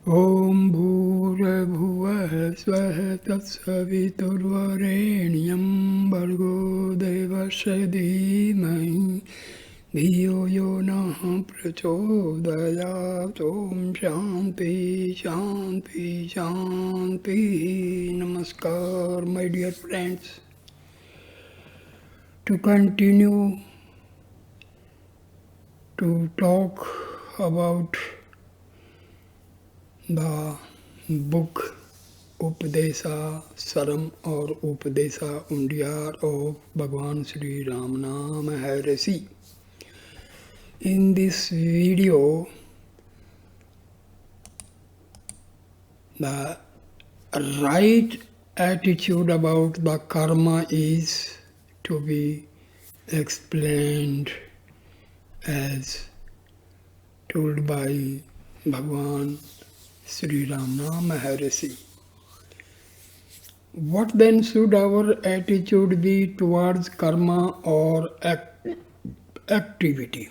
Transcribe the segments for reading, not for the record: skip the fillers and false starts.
Om Bhurabhuvah Svah Tatsavitursvarenyam Bhargo Devasya Dhimahi Dhiyo Yo Nah Prachodayat. Om Shanti Shanti Shanti. Namaskar, my dear friends. To continue to talk about the book Updesa Saram or Updesa Undiyar of Bhagwan Sri Ramana Maharshi. In this video, the right attitude about the karma is to be explained as told by Bhagwan Sri Ramana Maharshi. What then should our attitude be towards karma or activity?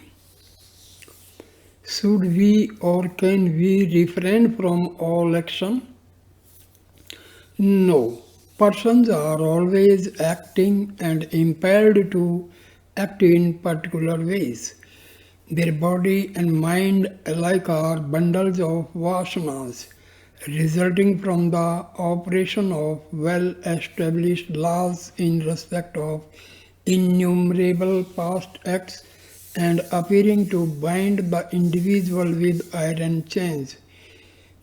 Should we or can we refrain from all action? No. Persons are always acting and impelled to act in particular ways. Their body and mind alike are bundles of vasanas, resulting from the operation of well-established laws in respect of innumerable past acts and appearing to bind the individual with iron chains.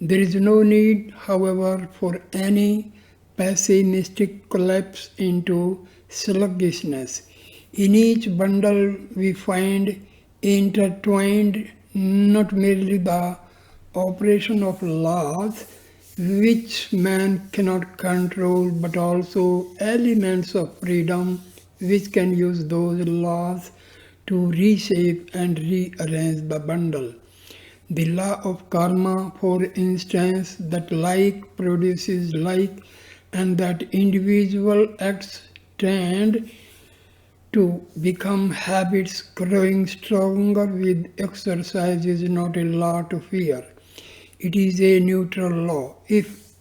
There is no need, however, for any pessimistic collapse into sluggishness. In each bundle we find intertwined not merely the operation of laws which man cannot control, but also elements of freedom which can use those laws to reshape and rearrange the bundle. The law of karma, for instance, that like produces like, and that individual acts tend to become habits growing stronger with exercise, is not a law to fear. It is a neutral law. If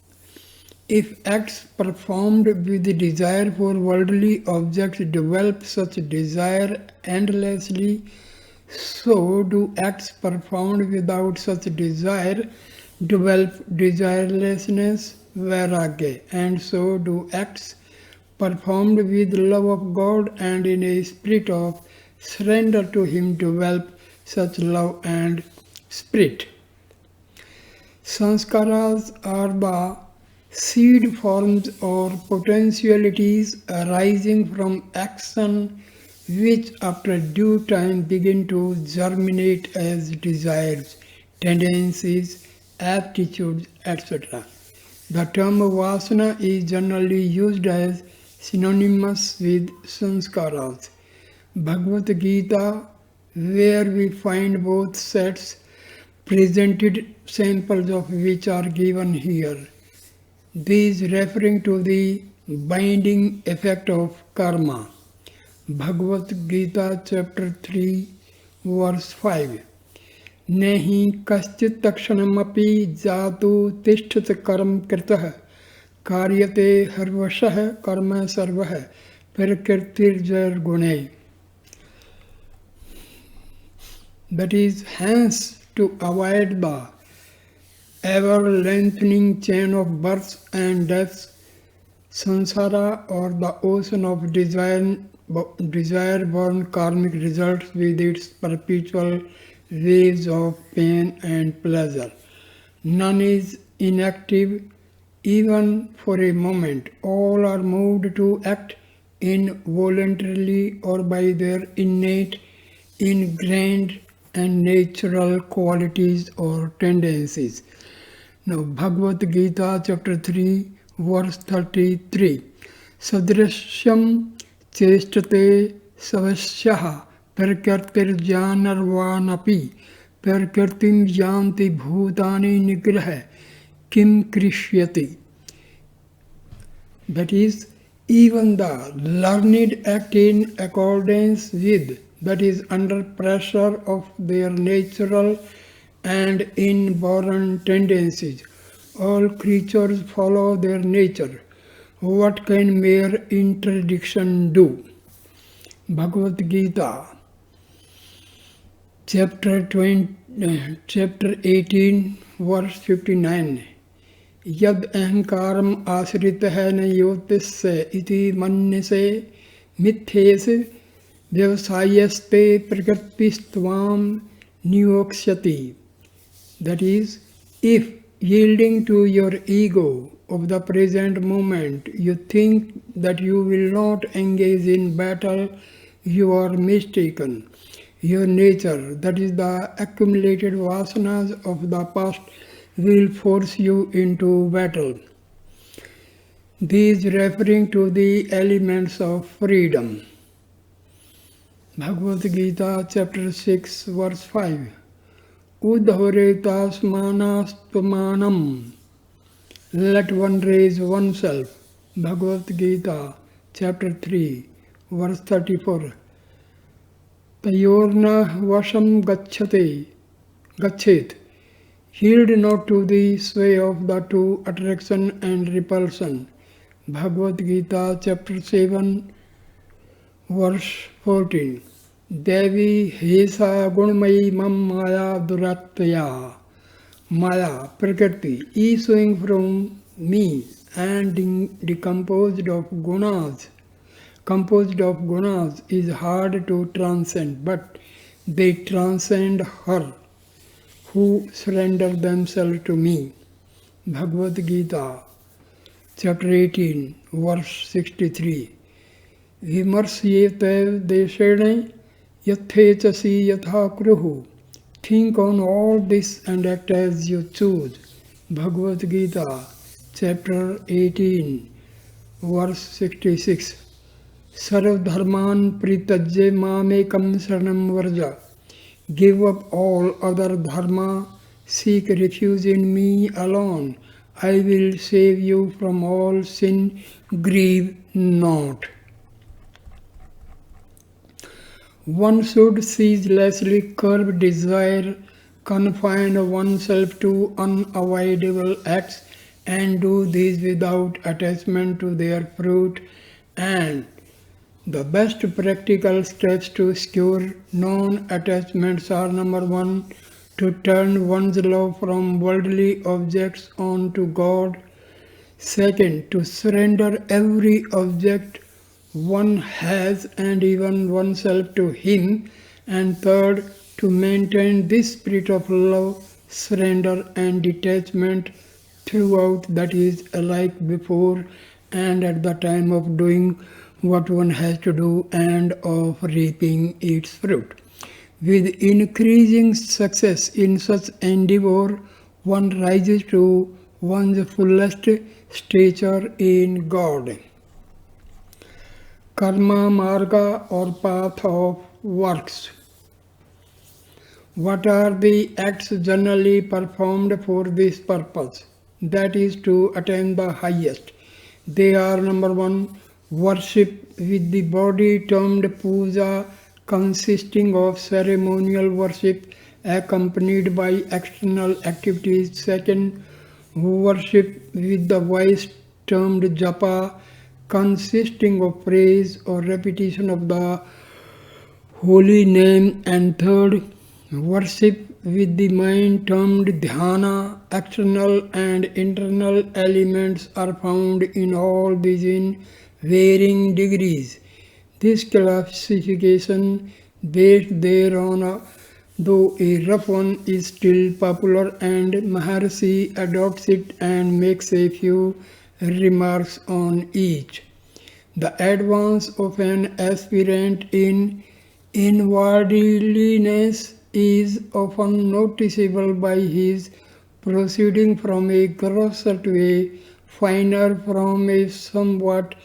acts performed with the desire for worldly objects develop such desire endlessly, so do acts performed without such desire develop desirelessness, vairagya, and so do acts performed with love of God and in a spirit of surrender to Him develop such love and spirit. Sanskaras are the seed forms or potentialities arising from action which after due time begin to germinate as desires, tendencies, aptitudes, etc. The term vasana is generally used as synonymous with sanskaras. Bhagavad Gita, where we find both sets, presented samples of which are given here. These referring to the binding effect of karma. Bhagavad Gita chapter 3 verse 5. Nehi kaschit takshanamapi jatu tishtat karam kritah karyate harvashah karma sarvah prakirtirjar gune. That is, hence, to avoid the ever-lengthening chain of births and deaths, samsara, or the ocean of desire-born karmic results with its perpetual waves of pain and pleasure. None is inactive even for a moment. All are moved to act involuntarily or by their innate, ingrained and natural qualities or tendencies. Now, Bhagavad Gita chapter 3 verse 33. Sadrishyam chestate savasyaha prakirtirjanarvanapi prakirtim yanti bhutani nigraha kim krishyati. That is, even the learned act in accordance with, that is, under pressure of their natural and inborn tendencies. All creatures follow their nature. What can mere interdiction do? Bhagavad Gita, chapter 18, verse 59. यद अहंकारम आश्रित है न योतिस्य इति मन्यसे मिथ्येस व्यवसायस्ते प्रकृतिस्त्वाम नियोक्ष्यति. That is, if yielding to your ego of the present moment, you think that you will not engage in battle, you are mistaken. Your nature, that is the accumulated vasanas of the past, will force you into battle. These referring to the elements of freedom. Bhagavad Gita, chapter 6, verse 5. Udharetasmanastmanam. Let one raise oneself. Bhagavad Gita, chapter 3, verse 34. Tayorna vasham gachet. Yield not to the sway of the two, attraction and repulsion. Bhagavad Gita, chapter 7, verse 14. Devi hesa gunmayi mam maya duratya. Maya, Prakriti, issuing from me and composed of gunas, is hard to transcend, but they transcend her who surrender themselves to me. Bhagavad Gita, chapter 18, verse 63. Vimarsyetev deshene yathechasi yatha kruhu. Think on all this and act as you choose. Bhagavad Gita, chapter 18, verse 66. Sarv dharman pritajya mamekam saranam varja. Give up all other dharma, seek refuge in me alone. I will save you from all sin, grieve not. One should ceaselessly curb desire, confine oneself to unavoidable acts, and do these without attachment to their fruit. And the best practical steps to secure non-attachments are: number 1, to turn one's love from worldly objects on to God. Second, to surrender every object one has and even oneself to Him. And third, to maintain this spirit of love, surrender and detachment throughout, that is, alike before and at the time of doing what one has to do and of reaping its fruit. With increasing success in such endeavor, one rises to one's fullest stature in God. Karma marga, or path of works. What are the acts generally performed for this purpose? That is, to attain the highest. They are: number 1, worship with the body termed puja, consisting of ceremonial worship accompanied by external activities. Second, worship with the voice termed japa, consisting of praise or repetition of the holy name. And third, worship with the mind termed dhyana. External and internal elements are found in all these in varying degrees. This classification based thereon, though a rough one, is still popular, and Maharshi adopts it and makes a few remarks on each. The advance of an aspirant in inwardliness is often noticeable by his proceeding from a grosser to a finer, from a somewhat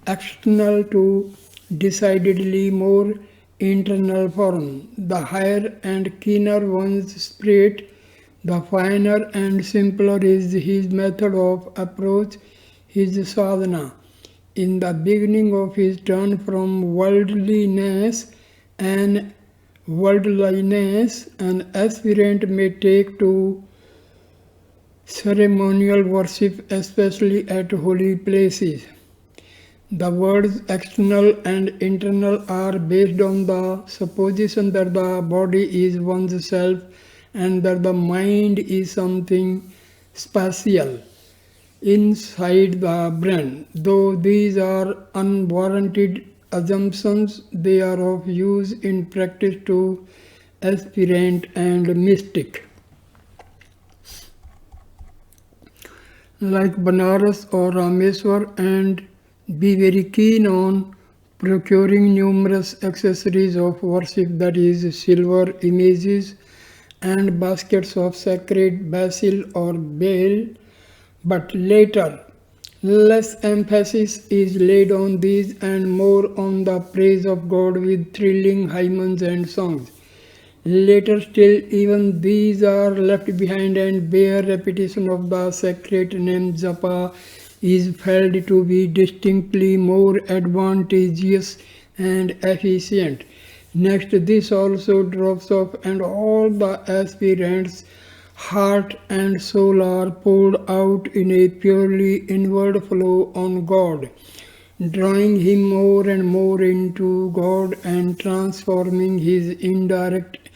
external to decidedly more internal form. The higher and keener one's spirit, the finer and simpler is his method of approach, his sadhana. In the beginning of his turn from worldliness, an worldliness, an aspirant may take to ceremonial worship, especially at holy places. The words external and internal are based on the supposition that the body is one's self and that the mind is something spatial inside the brain. Though these are unwarranted assumptions, they are of use in practice to aspirant and mystic. Like Banaras or Rameswar, and be very keen on procuring numerous accessories of worship, that is, silver images and baskets of sacred basil or bale, but later less emphasis is laid on these and more on the praise of God with thrilling hymns and songs. Later still, even these are left behind, and bare repetition of the sacred name Japa is felt to be distinctly more advantageous and efficient. Next, this also drops off, and all the aspirants' heart and soul are poured out in a purely inward flow on God, drawing him more and more into God and transforming his indirect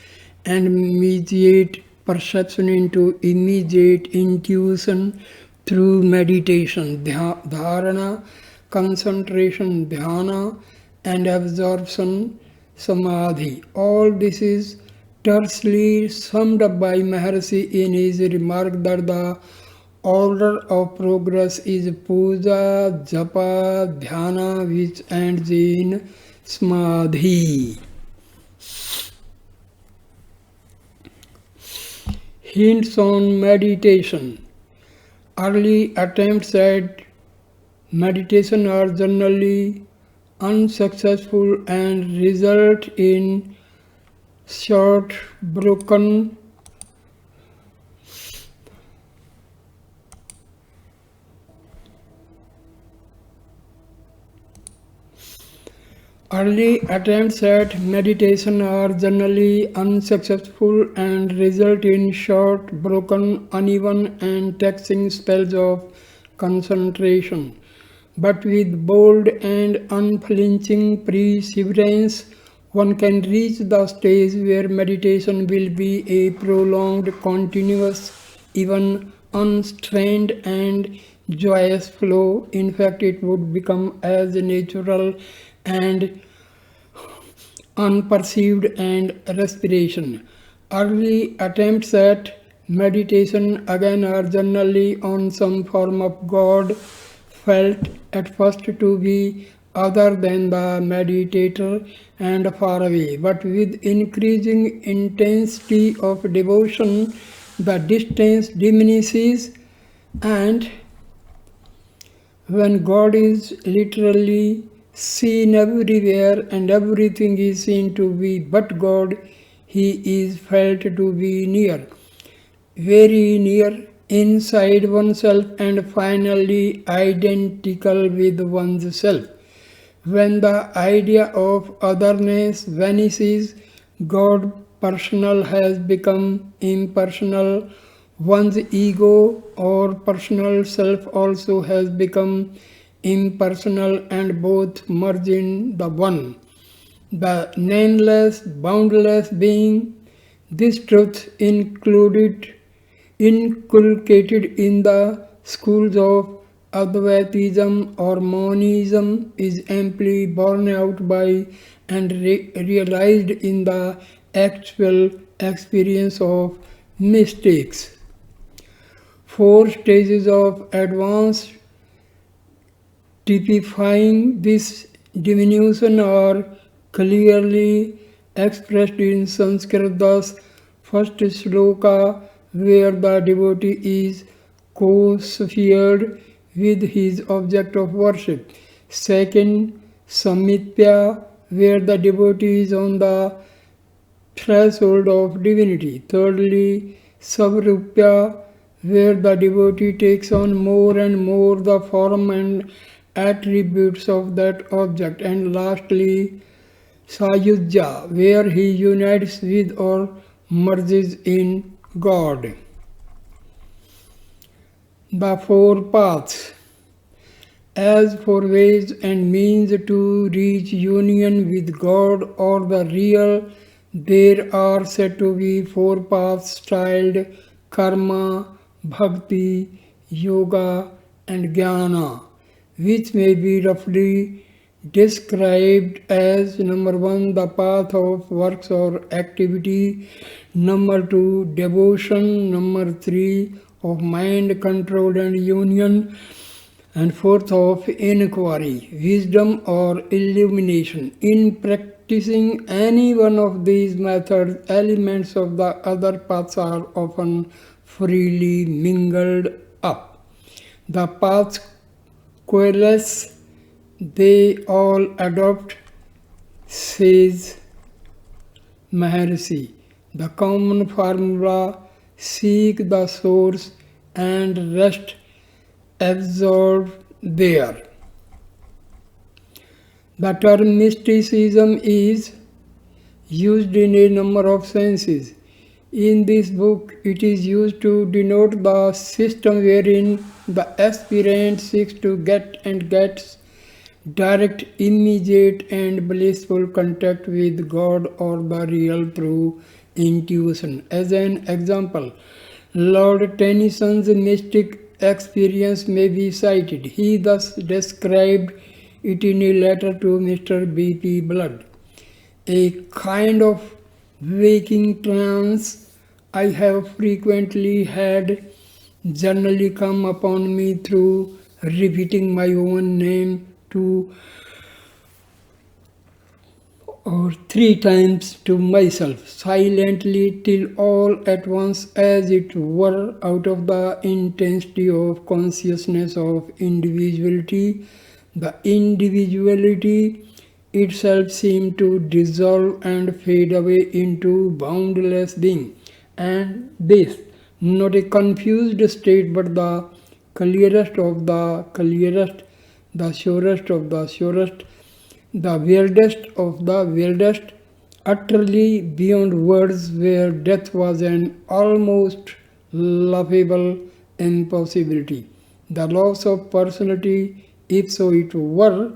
and mediate perception into immediate intuition through meditation, dharana, concentration, dhyana, and absorption, samadhi. All this is tersely summed up by Maharshi in his remark that the order of progress is puja, japa, dhyana, which ends in samadhi. Hints on meditation. Early attempts at meditation are generally unsuccessful and result in short, broken Early attempts at meditation are generally unsuccessful and result in short, broken, uneven, and taxing spells of concentration. But with bold and unflinching perseverance, one can reach the stage where meditation will be a prolonged, continuous, even unstrained and joyous flow. In fact, it would become as natural and unperceived and respiration. Early attempts at meditation again are generally on some form of God, felt at first to be other than the meditator and far away. But with increasing intensity of devotion, the distance diminishes, and when God is literally seen everywhere and everything is seen to be but God, he is felt to be near, very near, inside oneself, and finally identical with one's self. When the idea of otherness vanishes, God personal has become impersonal. One's ego or personal self also has become impersonal, and both merge in the one, the nameless, boundless being. This truth inculcated in the schools of Advaitism or Monism is amply borne out by and realized in the actual experience of mystics. 4 stages of advance typifying this diminution are clearly expressed in Sanskrit. Thus, first sloka, where the devotee is co-sphered with his object of worship. Second, Samitya, where the devotee is on the threshold of divinity. Thirdly, Savrupya, where the devotee takes on more and more the form and attributes of that object. And lastly, Sayujya, where he unites with or merges in God. The four paths. As for ways and means to reach union with God or the real, there are said to be four paths styled karma, bhakti, yoga, and jnana, which may be roughly described as number one, the path of works or activity, number two, devotion, number three, of mind control and union, and fourth of inquiry, wisdom or illumination. In practicing any one of these methods, elements of the other paths are often freely mingled up. The paths coalesce, they all adopt, says Maharshi. The common formula: seek the source and rest absorbed there. The term mysticism is used in a number of senses. In this book, it is used to denote the system wherein the aspirant seeks to get and gets direct, immediate, and blissful contact with God or the real through intuition. As an example, Lord Tennyson's mystic experience may be cited. He thus described it in a letter to Mr. B.P. Blood. A kind of waking trance I have frequently had generally come upon me through repeating my own name 2 or 3 times to myself, silently, till all at once, as it were, out of the intensity of consciousness of individuality, the individuality itself seemed to dissolve and fade away into boundless being. And this, not a confused state, but the clearest of the clearest, the surest of the surest, the weirdest of the weirdest, utterly beyond words, where death was an almost laughable impossibility. The loss of personality, if so it were,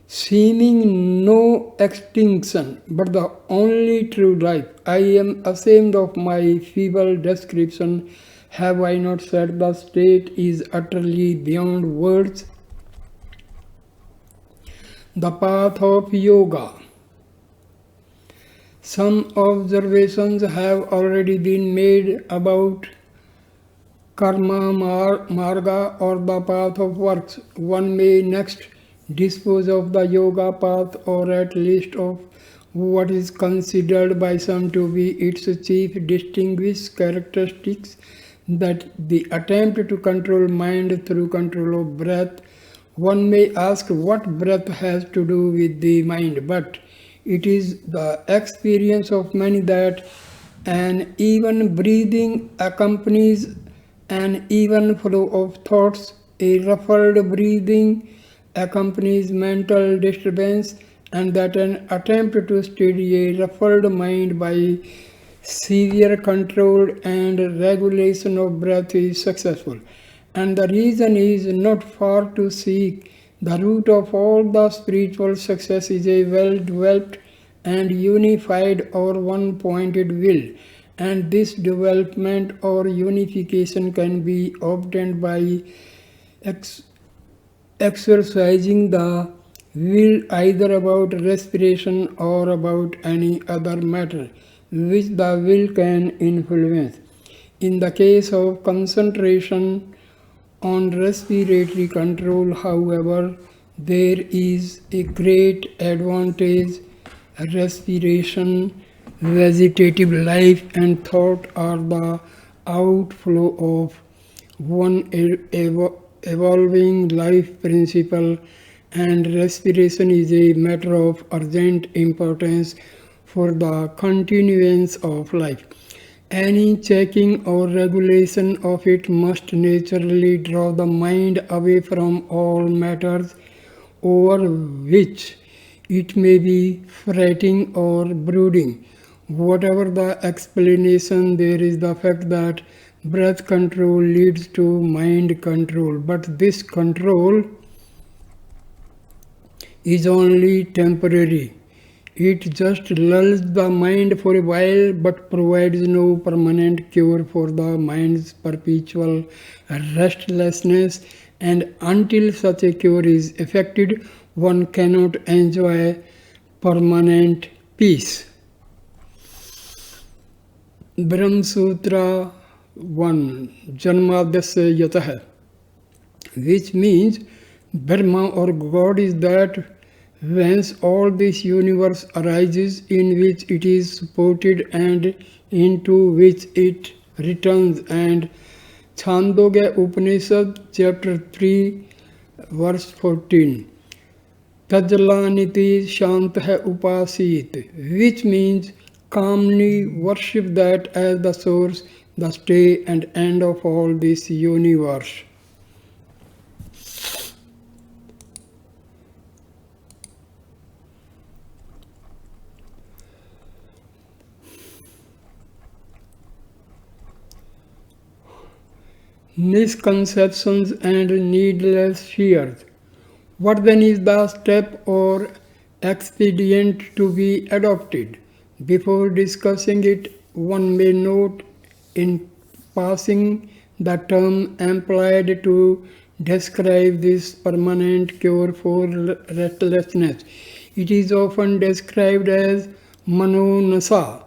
seeming no extinction, but the only true life. I am ashamed of my feeble description. Have I not said the state is utterly beyond words? The path of yoga. Some observations have already been made about karma marga, or the path of works. One may next dispose of the yoga path, or at least of what is considered by some to be its chief distinguished characteristics, that the attempt to control mind through control of breath. One may ask what breath has to do with the mind, but it is the experience of many that an even breathing accompanies an even flow of thoughts. A ruffled breathing accompanies mental disturbance, and that an attempt to steady a ruffled mind by severe control and regulation of breath is successful. And the reason is not far to seek. The root of all the spiritual success is a well-developed and unified or one-pointed will. And this development or unification can be obtained by exercising the will either about respiration or about any other matter which the will can influence. In the case of concentration on respiratory control, however, there is a great advantage. Respiration, vegetative life, and thought are the outflow of one evolving life principle, and respiration is a matter of urgent importance for the continuance of life. Any checking or regulation of it must naturally draw the mind away from all matters over which It may be fretting or brooding. Whatever the explanation, there is the fact that breath control leads to mind control. But this control is only temporary. It just lulls the mind for a while but provides no permanent cure for the mind's perpetual restlessness, and until such a cure is effected, one cannot enjoy permanent peace. Brahma Sutra 1 Janmadasya Yatah, which means Brahma or God is that whence all this universe arises, in which it is supported and into which it returns. And Chandogya Upanishad chapter 3 verse 14. Tajlaniti Shantah Upasit, which means calmly worship that as the source, the stay and end of all this universe. Misconceptions and needless fears. What then is the step or expedient to be adopted? Before discussing it, one may note in passing the term employed to describe this permanent cure for restlessness. It is often described as manonasa,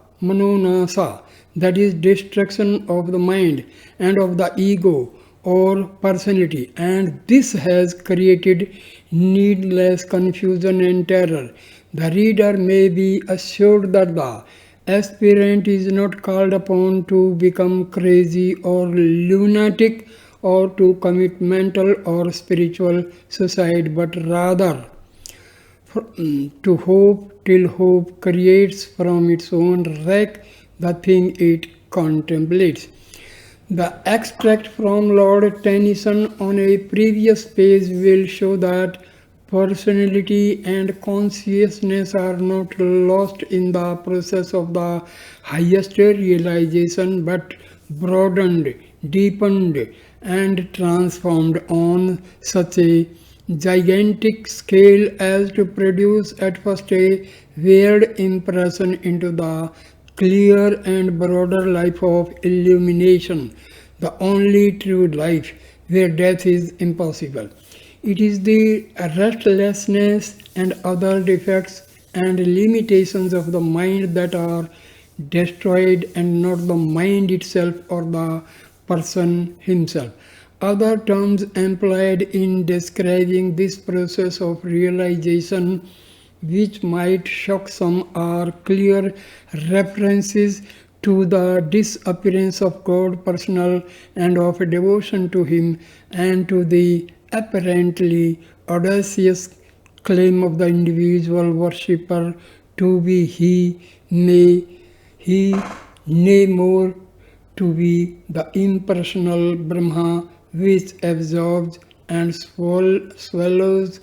that is destruction of the mind and of the ego or personality, and this has created needless confusion and terror. The reader may be assured that the aspirant is not called upon to become crazy or lunatic or to commit mental or spiritual suicide, but rather to hope till hope creates from its own wreck the thing it contemplates. The extract from Lord Tennyson on a previous page will show that personality and consciousness are not lost in the process of the highest realization, but broadened, deepened, and transformed on such a gigantic scale as to produce at first a weird impression into the clear and broader life of illumination, the only true life where death is impossible. It is the restlessness and other defects and limitations of the mind that are destroyed, and not the mind itself or the person himself. Other terms employed in describing this process of realization, which might shock some, are clear references to the disappearance of God personal and of devotion to Him, and to the apparently audacious claim of the individual worshipper to be nay more, to be the impersonal Brahma, which absorbs and swallows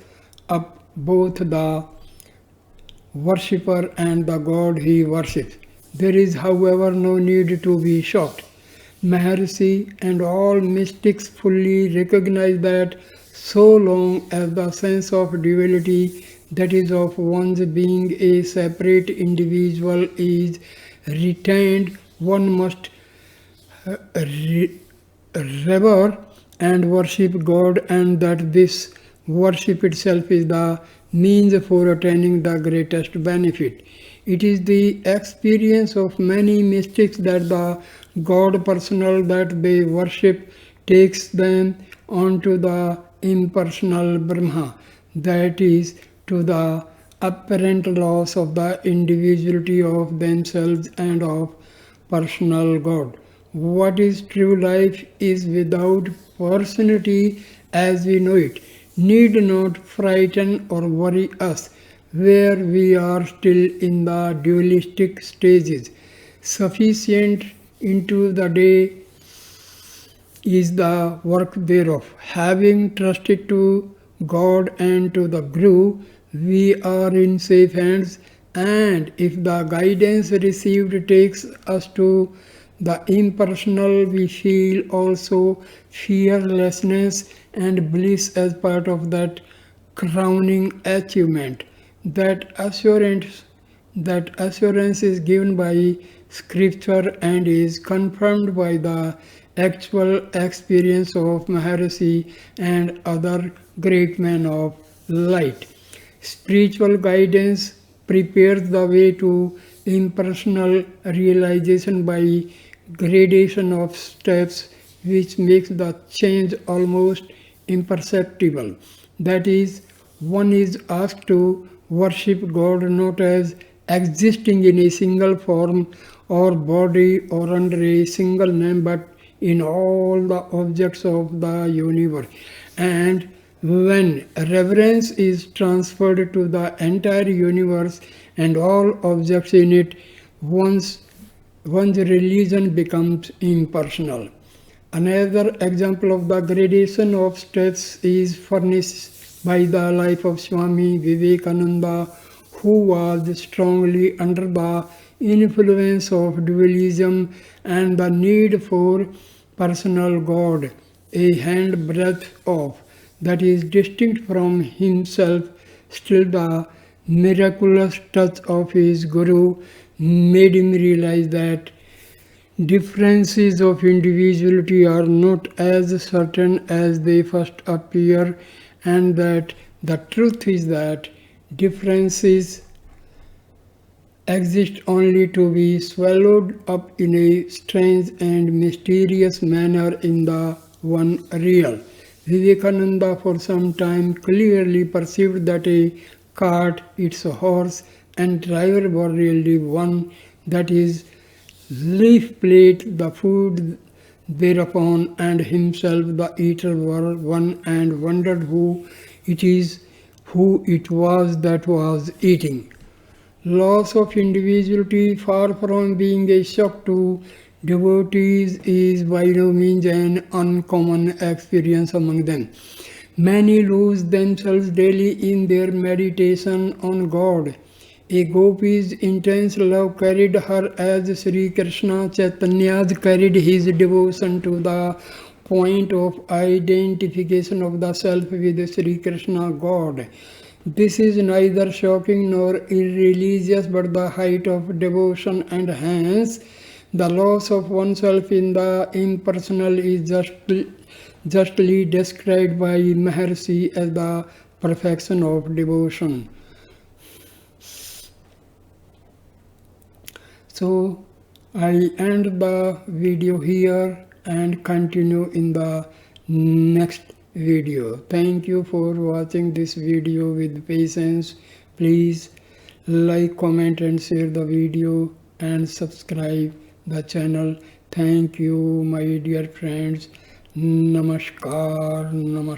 up both the worshipper and the God he worships. There is, however, no need to be shocked. Maharshi and all mystics fully recognize that so long as the sense of duality, that is, of one's being a separate individual, is retained, one must revere and worship God, and that this worship itself is the means for attaining the greatest benefit. It is the experience of many mystics that the God personal that they worship takes them onto the impersonal Brahma, that is, to the apparent loss of the individuality of themselves and of personal God. What is true life is without personality as we know it, need not frighten or worry us, where we are still in the dualistic stages. Sufficient into the day is the work thereof. Having trusted to God and to the Guru, we are in safe hands, and if the guidance received takes us to the impersonal, we feel also fearlessness and bliss as part of that crowning achievement. That assurance is given by scripture and is confirmed by the actual experience of Maharshi and other great men of light. Spiritual guidance prepares the way to impersonal realization by gradation of steps, which makes the change almost imperceptible. That is, one is asked to worship God not as existing in a single form or body or under a single name, but in all the objects of the universe. And when reverence is transferred to the entire universe and all objects in it, one's religion becomes impersonal. Another example of the gradation of steps is furnished by the life of Swami Vivekananda, who was strongly under the influence of dualism and the need for personal God, a handbreadth off, that is distinct from himself. Still, the miraculous touch of his Guru made him realize that differences of individuality are not as certain as they first appear, and that the truth is that differences exist only to be swallowed up in a strange and mysterious manner in the one real. Vivekananda for some time clearly perceived that a cart, its horse, and driver were really one, that is, leaf plate, the food thereupon, and himself, the eater, were one, and wondered who it was that was eating. Loss of individuality, far from being a shock to devotees, is by no means an uncommon experience among them. Many lose themselves daily in their meditation on God. A gopi's intense love carried her as Sri Krishna Chaitanya's carried his devotion to the point of identification of the self with Sri Krishna God. This is neither shocking nor irreligious, but the height of devotion, and hence the loss of oneself in the impersonal is justly described by Maharshi as the perfection of devotion. So I end the video here and continue in the next video. Thank you for watching this video with patience. Please like, comment and share the video and subscribe the channel. Thank you, my dear friends. Namaskar. Namaskar.